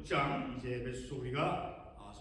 6장 이제 에베소서 우리가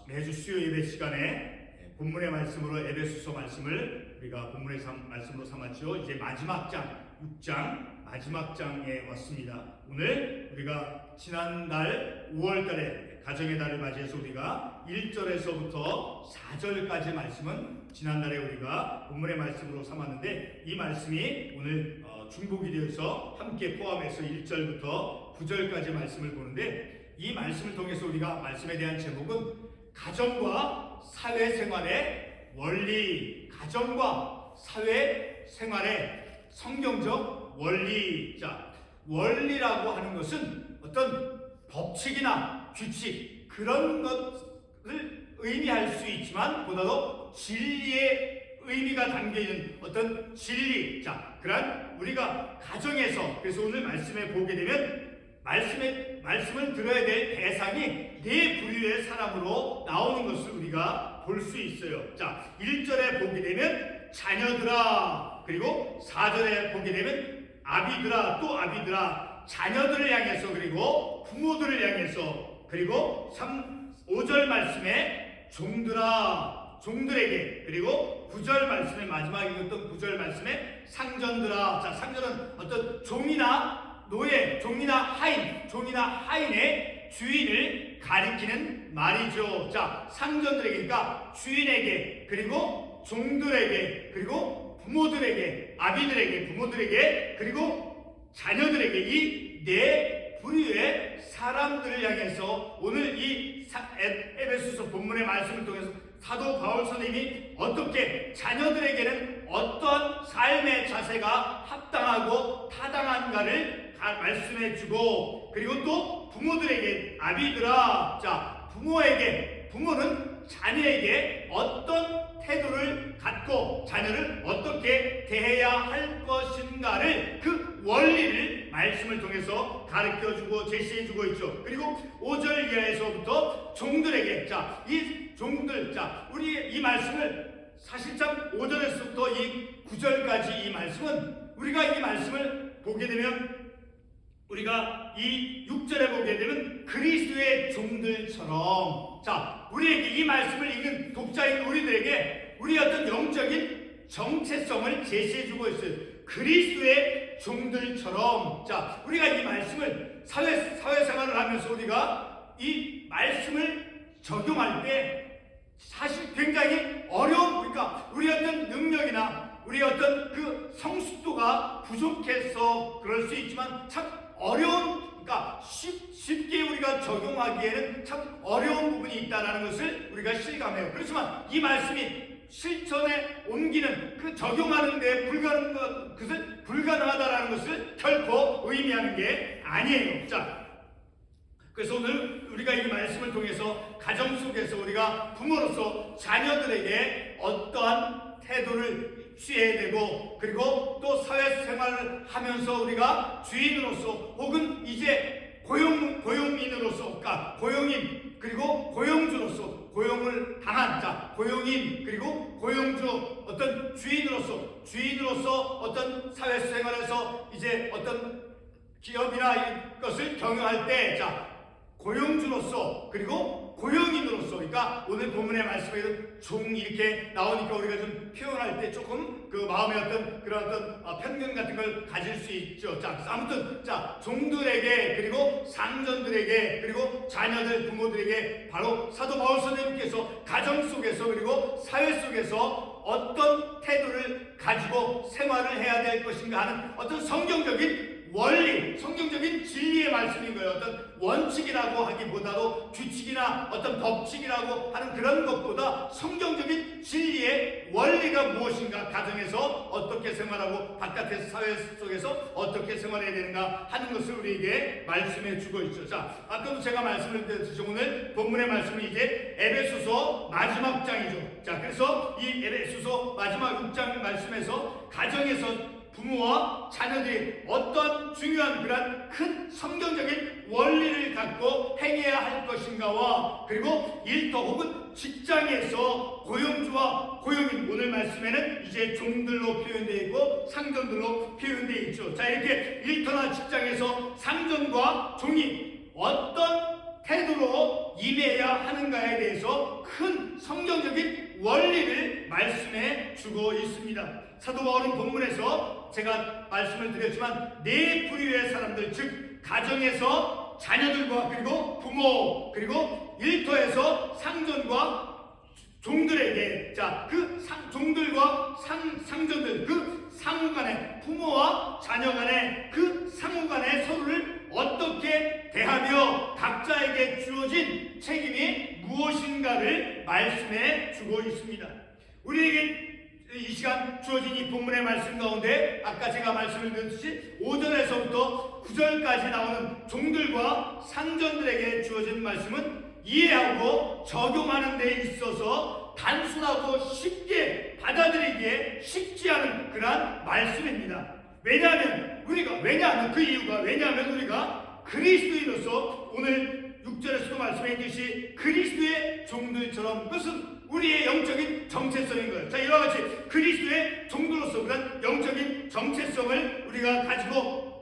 매주 수요 예배 시간에 본문의 말씀으로 에베소서 말씀을 우리가 본문의 말씀으로 삼았죠. 이제 마지막 장 6장 마지막 장에 왔습니다. 오늘 우리가 지난달 5월달에 가정의 달을 맞이해서 우리가 1절에서부터 4절까지 말씀은 지난달에 우리가 본문의 말씀으로 삼았는데 이 말씀이 오늘 중복이 되어서 함께 포함해서 1절부터 9절까지 말씀을 보는데 이 말씀을 통해서 우리가 말씀에 대한 제목은 가정과 사회생활의 원리, 가정과 사회생활의 성경적 원리. 자, 원리라고 하는 것은 어떤 법칙이나 규칙 그런 것을 의미할 수 있지만 보다도 진리의 의미가 담겨있는 어떤 진리. 자, 그러한 우리가 가정에서 그래서 오늘 말씀에 보게 되면 말씀을 들어야 될 대상이 네 부류의 사람으로 나오는 것을 우리가 볼 수 있어요. 자, 1절에 보게 되면 자녀들아, 그리고 4절에 보게 되면 아비들아, 또 아비들아, 자녀들을 향해서, 그리고 부모들을 향해서, 그리고 5절 말씀에 종들아, 종들에게, 그리고 9절 말씀에 마지막에 읽었던 9절 말씀에 상전들아. 자, 상전은 어떤 종이나 노예, 종이나 하인의 주인을 가리키는 말이죠. 자, 상전들에게, 그러니까 주인에게, 그리고 종들에게, 그리고 부모들에게, 아비들에게, 부모들에게, 그리고 자녀들에게 이 네 부류의 사람들을 향해서 오늘 이 에베소서 본문의 말씀을 통해서 사도 바울 선생님이 어떻게 자녀들에게는 어떤 삶의 자세가 합당하고 타당한가를 말씀해 주고, 그리고 또 부모들에게 아비들아, 자, 부모는 자녀에게 어떤 태도를 갖고 자녀를 어떻게 대해야 할 것인가를 그 원리를 말씀을 통해서 가르쳐주고 제시해주고 있죠. 그리고 5절 이하에서부터 종들에게, 자, 이 종들, 자, 우리 이 말씀을 사실상 5절에서부터 이 9절까지 이 말씀은 우리가 이 말씀을 보게 되면 우리가 이 6절에 보게 되면 그리스도의 종들처럼, 자, 우리에게 이 말씀을 읽는 독자인 우리들에게 우리 어떤 영적인 정체성을 제시해주고 있어요. 그리스도의 종들처럼. 자, 우리가 이 말씀을 사회생활을 하면서 우리가 이 말씀을 적용할 때 사실 굉장히 어려운, 그러니까 우리 어떤 능력이나 우리 어떤 그 성숙도가 부족해서 그럴 수 있지만 참 어려운, 그러니까 쉽게 우리가 적용하기에는 참 어려운 부분이 있다는 것을 우리가 실감해요. 그렇지만 이 말씀이 실천에 옮기는, 그 적용하는 데 불가능하다는 것을 결코 의미하는 게 아니에요. 자, 그래서 오늘 우리가 이 말씀을 통해서 가정 속에서 우리가 부모로서 자녀들에게 어떠한 태도를 취해야 되고, 그리고 또 사회생활을 하면서 우리가 주인으로서 혹은 이제 고용인으로서, 그러니까 고용인 그리고 고용주로서, 고용을 당한 자, 고용인 그리고 고용주, 어떤 주인으로서 어떤 사회생활에서 이제 어떤 기업이나 이것을 경영할 때, 자, 고용주로서 그리고 고용인으로서, 그러니까 오늘 본문의 말씀에서 종 이렇게 나오니까 우리가 좀 표현할 때 조금 그 마음의 어떤 그런 어떤 편견 같은 걸 가질 수 있죠. 자, 아무튼 자, 종들에게 그리고 상전들에게 그리고 자녀들, 부모들에게 바로 사도 바울 선생님께서 가정 속에서 그리고 사회 속에서 어떤 태도를 가지고 생활을 해야 될 것인가 하는 어떤 성경적인 원리, 성경적인 진리의 말씀인 거예요. 어떤 원칙이라고 하기보다도 규칙이나 어떤 법칙이라고 하는 그런 것보다 성경적인 진리의 원리가 무엇인가, 가정에서 어떻게 생활하고 바깥에서 사회 속에서 어떻게 생활해야 되는가 하는 것을 우리에게 말씀해 주고 있죠. 자, 아까도 제가 말씀을 드렸듯이 오늘 본문의 말씀은 이제 에베소서 마지막 장이죠. 자, 그래서 이 에베소서 마지막 6장 말씀에서 가정에서 부모와 자녀들이 어떤 중요한 그런 큰 성경적인 원리를 갖고 행해야 할 것인가와, 그리고 일터 혹은 직장에서 고용주와 고용인, 오늘 말씀에는 이제 종들로 표현되어 있고 상전들로 표현되어 있죠. 자, 이렇게 일터나 직장에서 상전과 종이 어떤 태도로 임해야 하는가에 대해서 큰 성경적인 원리를 말씀해 주고 있습니다. 사도 바울은 본문에서 제가 말씀을 드렸지만 네 부류의 사람들, 즉 가정에서 자녀들과 그리고 부모 그리고 일터에서 상전과 종들에게, 자, 그 종들과 상전들, 그 상호 간에, 부모와 자녀 간에 그 상호 간에 서로를 어떻게 대하며 각자에게 주어진 책임이 무엇인가를 말씀해 주고 있습니다. 우리에게 이 시간 주어진 이 본문의 말씀 가운데 아까 제가 말씀을 드렸듯이 5절에서부터 9절까지 나오는 종들과 상전들에게 주어진 말씀은 이해하고 적용하는 데 있어서 단순하고 쉽게 받아들이기에 쉽지 않은 그러한 말씀입니다. 왜냐하면 우리가 그리스도인으로서 오늘 6절에서도 말씀했듯이 그리스도의 종들처럼, 그것은 우리의 영적인 정체성인 거예요. 자, 이와 같이 그리스도의 종들로서 그런 영적인 정체성을 우리가 가지고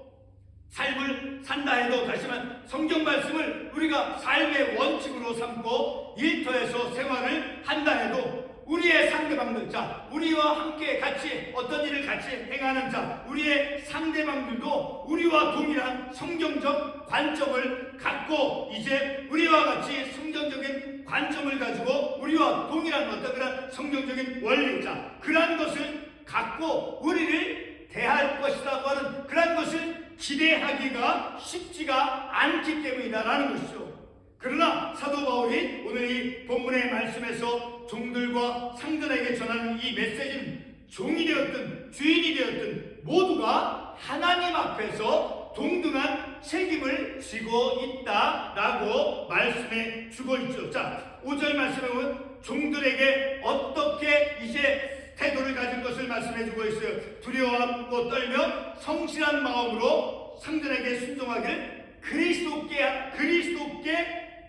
삶을 산다 해도, 다시 말하면 성경 말씀을 우리가 삶의 원칙으로 삼고 일터에서 생활을 한다 해도 우리의 상대방들, 자, 우리와 함께 같이 어떤 일을 같이 행하는 자, 우리의 상대방들도 우리와 동일한 성경적 관점을 갖고 이제 우리와 같이 성경적인 관점을 가지고 우리와 동일한 어떤 그런 성경적인 원리, 자, 그러한 것을 갖고 우리를 대할 것이라고 하는 그러한 것을 기대하기가 쉽지가 않기 때문이다라는 것이죠. 그러나 사도 바울이 오늘 이 본문의 말씀에서 종들과 상전에게 전하는 이 메시지는 종이 되었든 주인이 되었든 모두가 하나님 앞에서 동등한 책임을 지고 있다라고 말씀해 주고 있죠. 자, 5절 말씀에 보면 종들에게 어떻게 이제 태도를 가질 것을 말씀해 주고 있어요. 두려워하고 떨며 성실한 마음으로 상전에게 순종하기를 그리스도께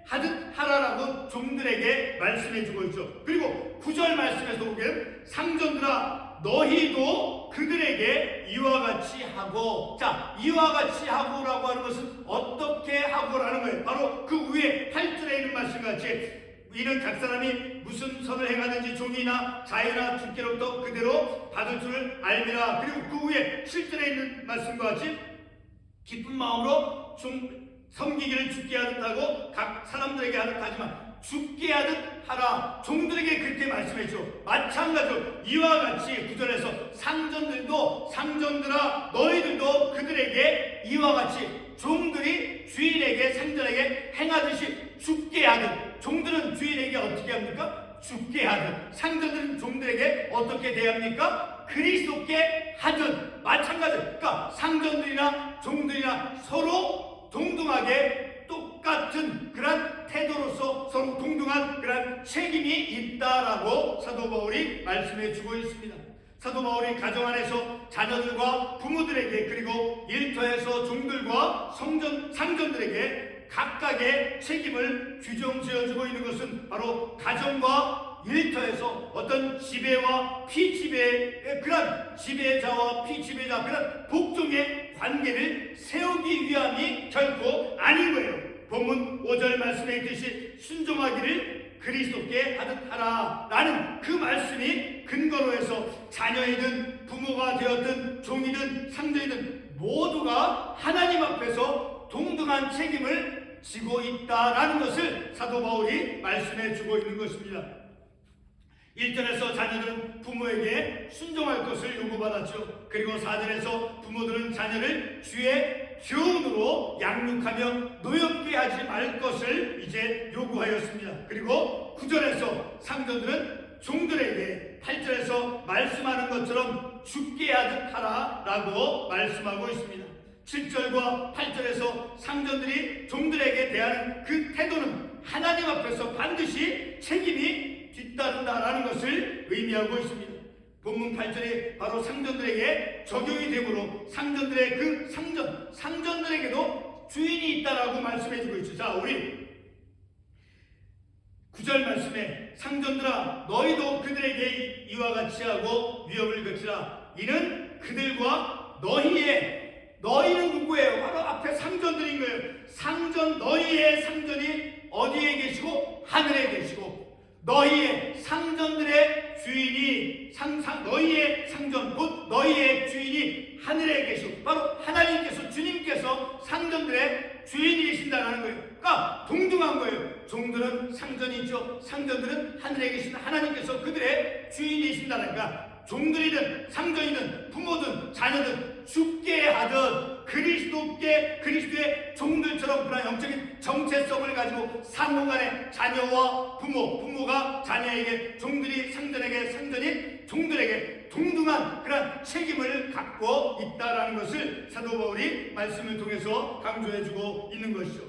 하듯 하라라고 종들에게 말씀해 주고 있죠. 그리고 9절 말씀에서 보면 상전들아 너희도 그들에게 이와 같이 하고, 자, 이와 같이 하고라고 하는 것은 어떻게 하고라는 거예요. 바로 그 위에 8절에 있는 말씀같이 이는 각 사람이 무슨 선을 행하든지 종이나 자유나 주께로부터 그대로 받을 줄을 알미라. 그리고 그 위에 7절에 있는 말씀과 같이 기쁜 마음으로 섬기기를 주께 하듯 하고 각 사람들에게 하듯 하지만 주께 하듯 하라. 종들에게 그렇게 말씀했죠. 마찬가지로 이와 같이 9절에서 상전들아 너희들도 그들에게 이와 같이 종들이 주인에게 상전에게 행하듯이 주께 하듯. 종들은 주인에게 어떻게 합니까? 주께 하듯. 상전들은 종들에게 어떻게 대합니까? 그리스도께 하듯. 마찬가지. 그러니까 상전들이나 종들이나 서로 동등하게 똑같은 그런 태도로서 서로 동등한 그런 책임이 있다라고 사도 바울이 말씀해 주고 있습니다. 사도 바울이 가정 안에서 자녀들과 부모들에게 그리고 일터에서 종들과 상전들에게 각각의 책임을 규정지어주고 있는 것은 바로 가정과 일터에서 어떤 지배와 피지배의 그런 지배자와 피지배자 그런 복종의 관계를 세우기 위함이 결코 아닌 거예요. 본문 5절 말씀에 있듯이 순종하기를 그리스도께 하듯 하라 라는 그 말씀이 근거로 해서 자녀이든 부모가 되었든 종이든 상전이든 모두가 하나님 앞에서 동등한 책임을 지고 있다라는 것을 사도 바울이 말씀해 주고 있는 것입니다. 1절에서 자녀들은 부모에게 순종할 것을 요구받았죠. 그리고 4절에서 부모들은 자녀를 주의 교훈으로 양육하며 노엽게 하지 말 것을 이제 요구하였습니다. 그리고 9절에서 상전들은 종들에게 8절에서 말씀하는 것처럼 죽게 하듯 하라라고 말씀하고 있습니다. 7절과 8절에서 상전들이 종들에게 대하는 그 태도는 하나님 앞에서 반드시 책임이 뒤따른다라는 것을 의미하고 있습니다. 본문 8절이 바로 상전들에게 적용이 되므로 상전들의 그 상전들에게도 주인이 있다라고 말씀해주고 있죠. 자, 우리 9절 말씀에 상전들아 너희도 그들에게 이와 같이 하고 위협을 거치라. 이는 그들과 너희는 누구예요? 바로 앞에 상전들인 거예요. 너희의 상전이 어디에 계시고? 하늘에 계시고 너희의 상전들의 주인이 너희의 상전 곧 너희의 주인이 하늘에 계시고 바로 하나님께서 주님께서 상전들의 주인이신다는 거예요. 그러니까 동등한 거예요. 종들은 상전이 있죠. 상전들은 하늘에 계신 하나님께서 그들의 주인이신다니까 종들이든 상전이든 부모든 자녀든 죽게 하듯 그리스도의 종들처럼 그런 영적인 정체성을 가지고 상호간에 자녀와 부모가 자녀에게 종들이 상전에게 상전인 종들에게 동등한 그런 책임을 갖고 있다라는 것을 사도 바울이 말씀을 통해서 강조해주고 있는 것이죠.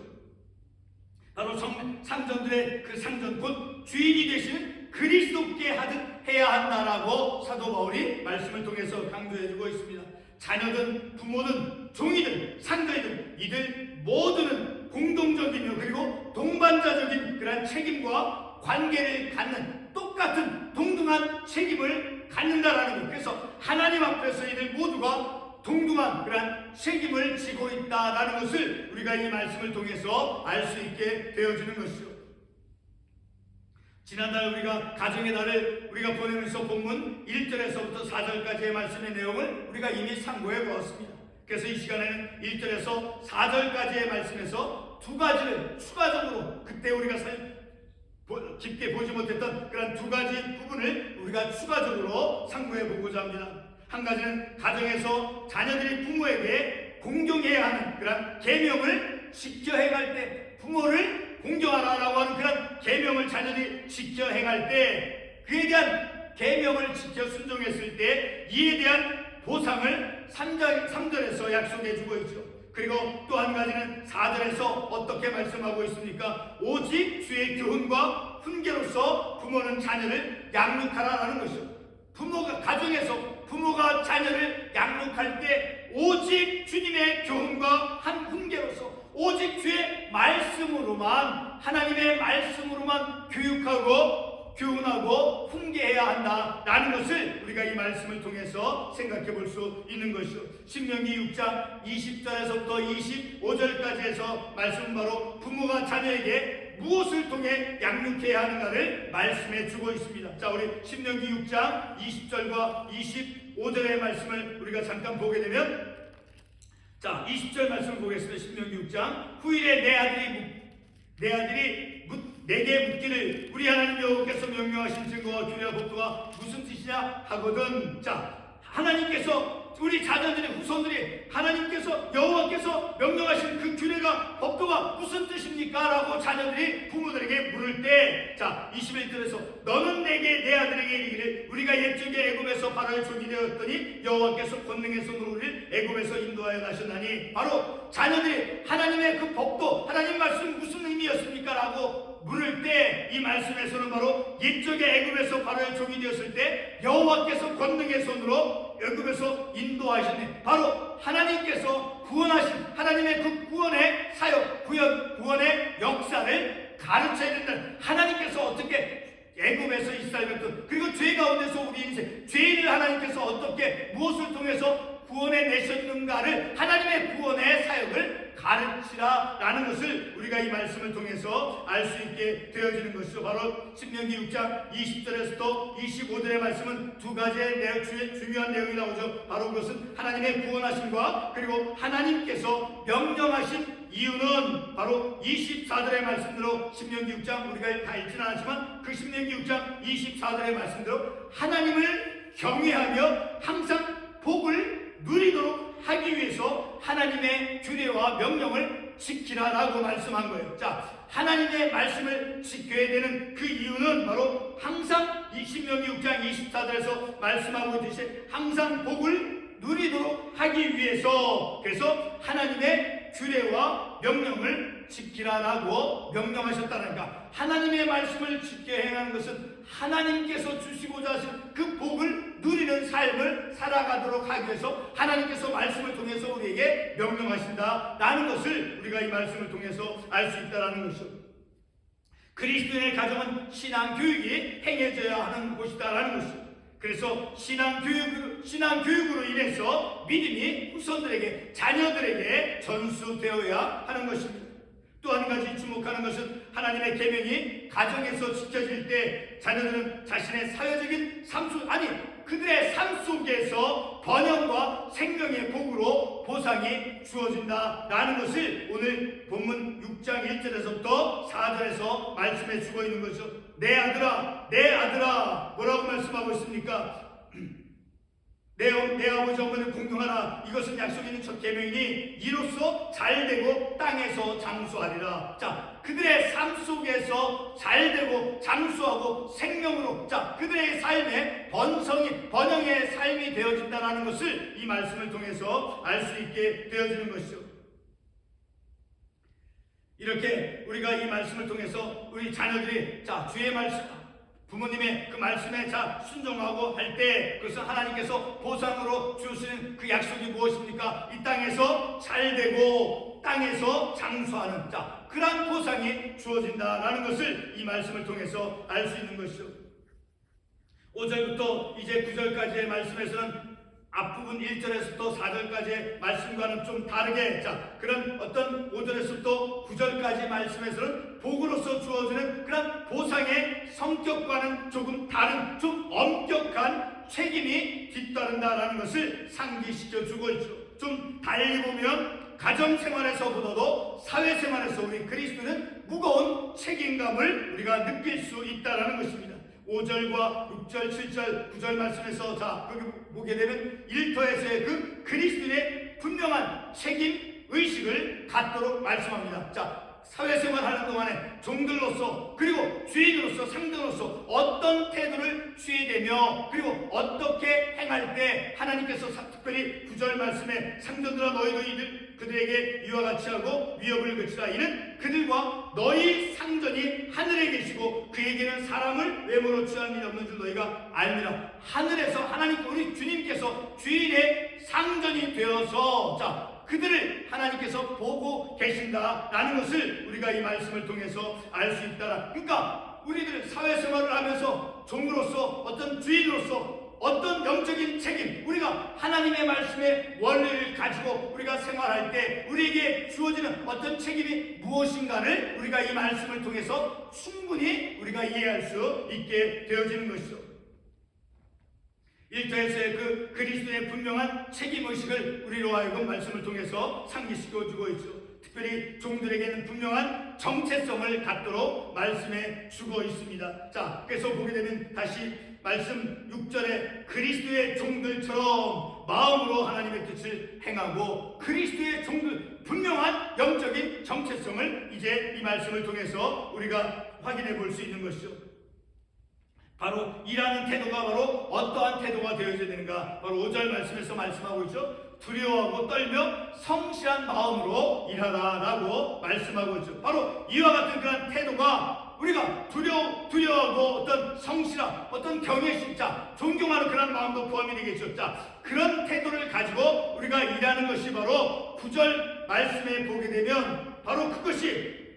바로 상전들의 그 상전 곧 주인이 되시는 그리스도께 하듯 해야 한다라고 사도 바울이 말씀을 통해서 강조해주고 있습니다. 자녀든 부모든 종이든 상전이든 이들 모두는 공동적이며 그리고 동반자적인 그런 책임과 관계를 갖는 똑같은 동등한 책임을 갖는다라는 것. 그래서 하나님 앞에서 이들 모두가 동등한 그런 책임을 지고 있다라는 것을 우리가 이 말씀을 통해서 알 수 있게 되어지는 것이죠. 지난달 우리가 가정의 날을 우리가 보내면서 본문 1절에서부터 4절까지의 말씀의 내용을 우리가 이미 상고해 보았습니다. 그래서 이 시간에는 1절에서 4절까지의 말씀에서 두 가지를 추가적으로 그때 우리가 깊게 보지 못했던 그런 두 가지 부분을 우리가 추가적으로 상고해 보고자 합니다. 한 가지는 가정에서 자녀들이 부모에게 공경해야 하는 그런 계명을 지켜 행할 때 부모를 공경하라라고 하는 그런 계명을 자녀들이 지켜 행할 때 그에 대한 계명을 지켜 순종했을 때 이에 대한 보상을 3절에서 약속해 주고 있죠. 그리고 또 한 가지는 4절에서 어떻게 말씀하고 있습니까? 오직 주의 교훈과 훈계로서 부모는 자녀를 양육하라라는 것이죠. 가정에서 부모가 자녀를 양육할 때 오직 주님의 교훈과 한 훈계로서 오직 주의 말씀으로만 하나님의 말씀으로만 교훈하고 훈계해야 한다라는 것을 우리가 이 말씀을 통해서 생각해 볼 수 있는 것이죠. 신명기 6장 20절에서부터 25절까지 해서 말씀은 바로 부모가 자녀에게 무엇을 통해 양육해야 하는가를 말씀해 주고 있습니다. 자, 우리 신명기 6장 20절과 25절의 말씀을 우리가 잠깐 보게 되면 자, 20절 말씀을 보겠습니다. 신명기 6장 후일에 내 아들이 내게 묻기를 우리 하나님 여호와께서 명령하신 증거와 규례와 법도가 무슨 뜻이냐 하거든. 자, 하나님께서 우리 자녀들의 후손들이 하나님께서 여호와께서 명령하신 그 규례가 법도가 무슨 뜻입니까? 라고 자녀들이 부모들에게 물을 때 자 21절에서 너는 내게 내 아들에게 이르기를 우리가 옛적에 애굽에서 바로의 종이 되었더니 여호와께서 권능의 손으로 우리를 애굽에서 인도하여 나셨나니 바로 자녀들이 하나님의 그 법도 하나님 말씀 무슨 의미였습니까? 라고 물을 때 이 말씀에서는 바로 옛적에 애굽에서 바로의 종이 되었을 때 여호와께서 권능의 손으로 애굽에서 인도하셨네. 바로 하나님께서 구원하신 하나님의 그 구원의 사역, 구원의 역사를 가르쳐야 된다는 하나님께서 어떻게 애굽에서 이스라엘을 그리고 죄 가운데서 우리 인생 죄를 하나님께서 어떻게 무엇을 통해서 구원해 내셨는가를 하나님의 구원의 사역을 가르치라라는 것을 우리가 이 말씀을 통해서 알 수 있게 되어지는 것이죠. 바로 신명기 6장 20절에서부터 25절의 말씀은 두 가지의 중요한 내용이 나오죠. 바로 그것은 하나님의 구원하심과 그리고 하나님께서 명령하신 이유는 바로 24절의 말씀대로 신명기 6장 우리가 다 읽지는 않았지만 그 신명기 6장 24절의 말씀대로 하나님을 경외하며 항상 복을 누리도록 하기 위해서 하나님의 규례와 명령을 지키라라고 말씀한 거예요. 자, 하나님의 말씀을 지켜야 되는 그 이유는 바로 항상 이 신명기 6장 24절에서 말씀하고 있듯이 항상 복을 누리도록 하기 위해서 그래서 하나님의 규례와 명령을 지키라라고 명령하셨다니까 하나님의 말씀을 지켜 행하는 것은 하나님께서 주시고자 하신 그 복을 누리는 삶을 살아가도록 하기 위해서 하나님께서 말씀을 통해서 우리에게 명령하신다라는 것을 우리가 이 말씀을 통해서 알 수 있다는 것이죠. 그리스도인의 가정은 신앙교육이 행해져야 하는 곳이다라는 것이죠. 그래서 신앙교육으로 인해서 믿음이 후손들에게 자녀들에게 전수되어야 하는 것입니다. 또 한 가지 주목하는 것은 하나님의 계명이 가정에서 지켜질 때 자녀들은 자신의 사회적인 그들의 삶 속에서 번영과 생명의 복으로 보상이 주어진다라는 것을 오늘 본문 6장 1절에서부터 4절에서 말씀해 주고 있는 것이죠. 내 아들아 뭐라고 말씀하고 있습니까? 내 아버지 어머니를 공경하라. 이것은 약속 있는 첫 계명이니 이로써 잘되고 땅에서 장수하리라. 자, 그들의 삶 속에서 잘되고 장수하고 생명으로 그들의 삶에 번영의 삶이 되어진다는 것을 이 말씀을 통해서 알 수 있게 되어지는 것이죠. 이렇게 우리가 이 말씀을 통해서 우리 자녀들이 주의 말씀, 부모님의 그 말씀에 순종하고 할 때 그것은 하나님께서 보상으로 주시는 그 약속이 무엇입니까? 이 땅에서 잘되고 땅에서 장수하는 그러한 보상이 주어진다라는 것을 이 말씀을 통해서 알 수 있는 것이죠. 5절부터 이제 9절까지의 말씀에서는 앞부분 1절에서부터 4절까지의 말씀과는 좀 다르게 그런 어떤 5절에서부터 9절까지 말씀에서는 복으로서 주어지는 그런 보상의 성격과는 조금 다른 좀 엄격한 책임이 뒤따른다라는 것을 상기시켜 주고 있죠. 좀 달리 보면 가정생활에서보다도 사회생활에서 우리 그리스도는 무거운 책임감을 우리가 느낄 수 있다라는 것입니다. 5절과 6절, 7절, 9절 말씀에서 거기 보게 되면 일터에서의 그 그리스도인의 분명한 책임 의식을 갖도록 말씀합니다. 사회생활 하는 동안에 종들로서 그리고 주인으로서 상등으로서 어떤 태도를 취해야 되며 그리고 어떻게 행할 때 하나님께서 특별히 9절 말씀에 상전들아 너희도 그들에게 이와 같이 하고 위협을 그치라. 이는 그들과 너희 상전이 하늘에 계시고 그에게는 사람을 외모로 취한 일이 없는 줄 너희가 알미라. 하늘에서 하나님 우리 주님께서 주인의 상전이 되어서 그들을 하나님께서 보고 계신다라는 것을 우리가 이 말씀을 통해서 알 수 있다. 그러니까 우리들 사회생활을 하면서 종으로서 어떤 주인으로서 어떤 영적인 책임, 우리가 하나님의 말씀의 원리를 가지고 우리가 생활할 때 우리에게 주어지는 어떤 책임이 무엇인가를 우리가 이 말씀을 통해서 충분히 우리가 이해할 수 있게 되어지는 것이죠. 일터에서의 그 그리스도의 분명한 책임의식을 우리로 하여금 말씀을 통해서 상기시켜주고 있죠. 특별히 종들에게는 분명한 정체성을 갖도록 말씀해 주고 있습니다. 그래서 보게 되면 다시 말씀 6절에 그리스도의 종들처럼 마음으로 하나님의 뜻을 행하고 바로 종들 분명한 영적인 정체성을 이제 이 말씀을 통해서 우리가 확인해 볼 수 있는 것이죠. 바로 일하는 태도가 바로 어떠한 태도가 되어져야 되는가? 바로 5절 말씀에서 말씀하고 있죠. 두려워하고 떨며 성실한 마음으로 일하라라고 말씀하고 있죠. 바로 이와 같은 그런 태도가 우리가 두려워하고 어떤 성실한 어떤 경외심, 존경하는 그런 마음도 포함이 되겠죠. 그런 태도를 가지고 우리가 일하는 것이 바로 9절 말씀에 보게 되면 바로 그것이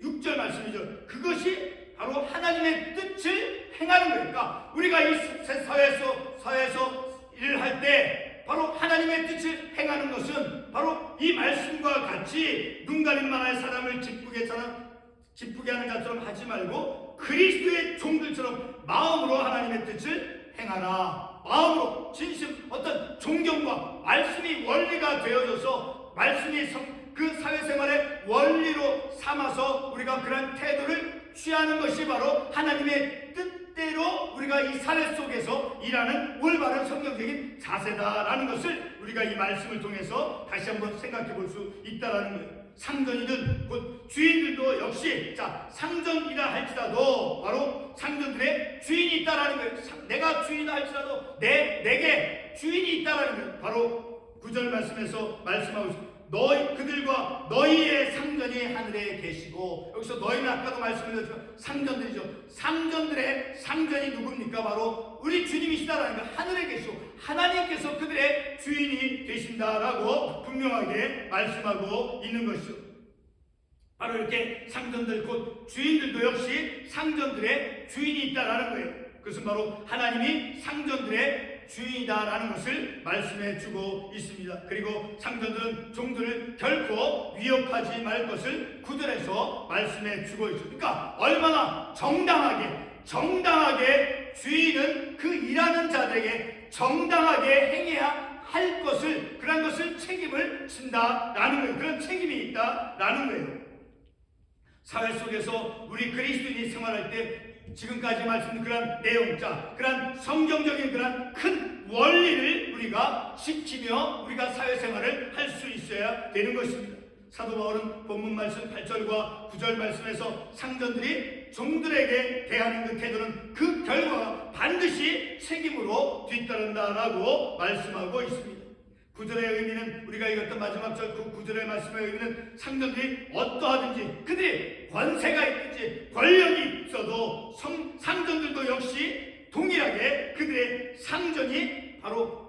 6절 말씀이죠. 그것이 바로 하나님의 뜻을 행하는 거니까 우리가 이 사회에서 일을 할 때 바로 하나님의 뜻을 행하는 것은 바로 이 말씀과 같이 눈 가린 만한 사람을 기쁘게 하는 자처럼 하지 말고 그리스도의 종들처럼 마음으로 하나님의 뜻을 행하라. 마음으로 진심 어떤 존경과 말씀이 원리가 되어져서 말씀이 그 사회생활의 원리로 삼아서 우리가 그런 태도를 취하는 것이 바로 하나님의 뜻대로 우리가 이 사회 속에서 일하는 올바른 성경적인 자세다라는 것을 우리가 이 말씀을 통해서 다시 한번 생각해 볼 수 있다라는 거예요. 상전이든 곧 주인들도 역시 상전이라 할지라도 바로 상전들의 주인이 있다라는 거예요. 내가 주인이라 할지라도 내게 주인이 있다라는 거예요. 바로 9절 말씀에서 말씀하고 있습니다. 그들과 너희의 상전이 하늘에 계시고, 여기서 너희는 아까도 말씀드렸지만 상전들이죠. 상전들의 상전이 누굽니까? 바로 우리 주님이시다라는 거. 하늘에 계시고 하나님께서 그들의 주인이 되신다라고 분명하게 말씀하고 있는 것이죠. 바로 이렇게 상전들 곧 주인들도 역시 상전들의 주인이 있다라는 거예요. 그것은 바로 하나님이 상전들의 주인이다라는 것을 말씀해 주고 있습니다. 그리고 상전들은 종들을 결코 위협하지 말 것을 구절에서 말씀해 주고 있죠. 그러니까 얼마나 정당하게 주인은 그 일하는 자들에게 정당하게 행해야 할 것을, 그런 것을 책임을 진다라는 거예요. 그런 책임이 있다라는 거예요. 사회 속에서 우리 그리스도인이 생활할 때 지금까지 말씀드린 그런 내용, 그런 성경적인 그런 큰 원리를 우리가 지키며 우리가 사회생활을 할 수 있어야 되는 것입니다. 사도 바울은 본문 말씀 8절과 9절 말씀에서 상전들이 종들에게 대하는 그 태도는 그 결과가 반드시 책임으로 뒤따른다라고 말씀하고 있습니다. 9절의 의미는 우리가 읽었던 마지막 절 그 9절의 말씀의 의미는 상전들이 어떠하든지 그들이 권세가 있든지 권력이 있어도 상전들도 역시 동일하게 그들의 상전이 바로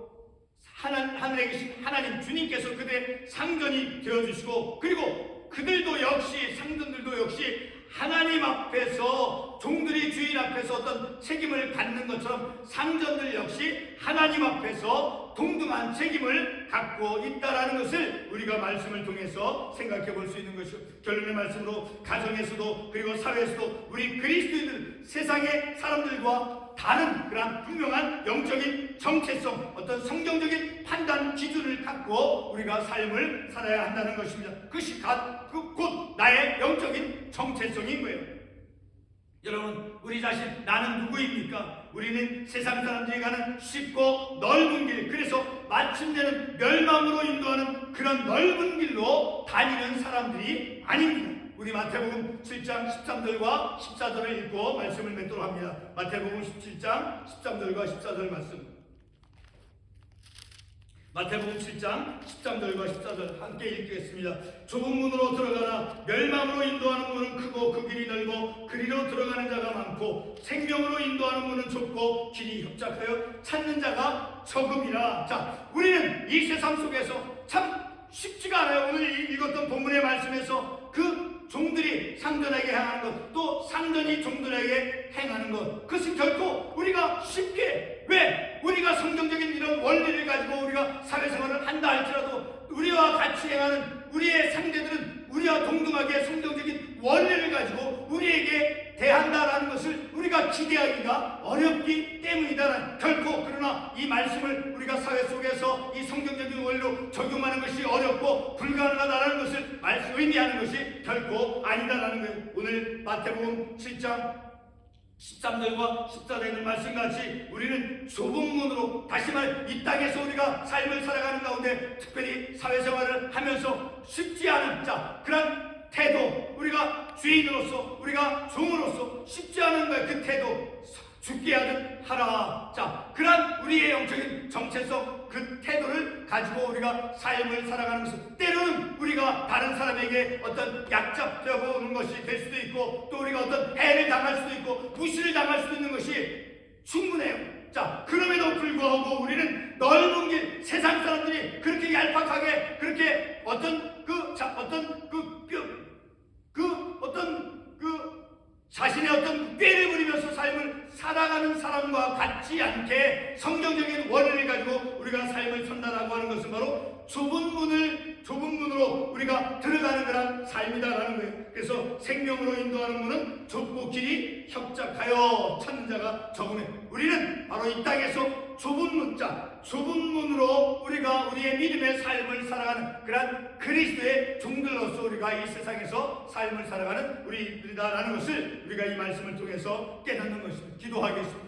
하늘에 계신 하나님 주님께서 그들의 상전이 되어주시고, 그리고 그들도 역시 상전들도 역시 하나님 앞에서 종들이 주인 앞에서 어떤 책임을 갖는 것처럼 상전들 역시 하나님 앞에서 동등한 책임을 갖고 있다라는 것을 우리가 말씀을 통해서 생각해 볼 수 있는 것이죠. 결론의 말씀으로 가정에서도 그리고 사회에서도 우리 그리스도인들 세상의 사람들과 다른 그런 분명한 영적인 정체성, 어떤 성경적인 판단 기준을 갖고 우리가 삶을 살아야 한다는 것입니다. 그것이 곧 나의 영적인 정체성인 거예요. 여러분, 우리 자신 나는 누구입니까? 우리는 세상 사람들이 가는 쉽고 넓은 길, 그래서 마침내는 멸망으로 인도하는 그런 넓은 길로 다니는 사람들이 아닙니다. 우리 마태복음 7장 13절과 14절을 읽고 말씀을 맺도록 합니다. 마태복음 17장 13절과 14절 말씀. 마태복음 7장 13절과 14절 함께 읽겠습니다. 좁은 문으로 들어가나 멸망으로 인도하는 문은 크고 그 길이 넓고 그리로 들어가는 자가 많고 생명으로 인도하는 문은 좁고 길이 협착하여 찾는 자가 적음이라. 자, 우리는 이 세상 속에서 참 쉽지가 않아요. 오늘 읽었던 본문의 말씀에서 그 종들이 상전에게 행하는 것, 또 상전이 종들에게 행하는 것, 그것은 결코 우리가 쉽게, 왜? 우리가 성경적인 이런 원리를 가지고 우리가 사회생활을 한다 할지라도 우리와 같이 행하는 우리의 상대들은 우리와 동등하게 성경적인 원리를 가지고 우리에게 대한다라는 것을 우리가 기대하기가 어렵기 때문이다. 결코 그러나 이 말씀을 우리가 사회 속에서 이 성경적인 원리로 적용하는 것이 어렵고 불가능하다라는 것을 의미하는 것이 결코 아니다라는 거예요. 오늘 마태복음 7장 13절과 14절의 말씀같이 우리는 좁은 문으로, 다시 말 이 땅에서 우리가 삶을 살아가는 가운데 특별히 사회생활을 하면서 쉽지 않은 그런 태도, 우리가 주인으로서 우리가 종으로서 쉽지 않은 거예요. 그 태도, 죽게 하듯 하라. 그런 우리의 영적인 정체성, 그 태도를 가지고 우리가 삶을 살아가는 것은 때로는 우리가 다른 사람에게 어떤 약잡되어 보는 것이 될 수도 있고, 또 우리가 어떤 해를 당할 수도 있고 무시를 당할 수도 있는 것이 충분해요. 그럼에도 불구하고 우리는 넓은 길, 세상 사람들이 그렇게 얄팍하게 그렇게 자신의 어떤 꾀를 부리면서 삶을 살아가는 사람과 같지 않게 성경적인 원리를 가지고 우리가 삶을 산다라고 하는 것은 바로 좁은 문으로 우리가 들어가는 그런 삶이다라는 거예요. 그래서 생명으로 인도하는 문은 좁고 길이 협착하여 찾는 자가 적으네. 우리는 바로 이 땅에서 좁은 문으로 우리가 우리의 믿음의 삶을 살아가는 그런 그리스도의 종들로서 우리가 이 세상에서 삶을 살아가는 우리들이다라는 것을 우리가 이 말씀을 통해서 깨닫는 것입니다. 기도하겠습니다.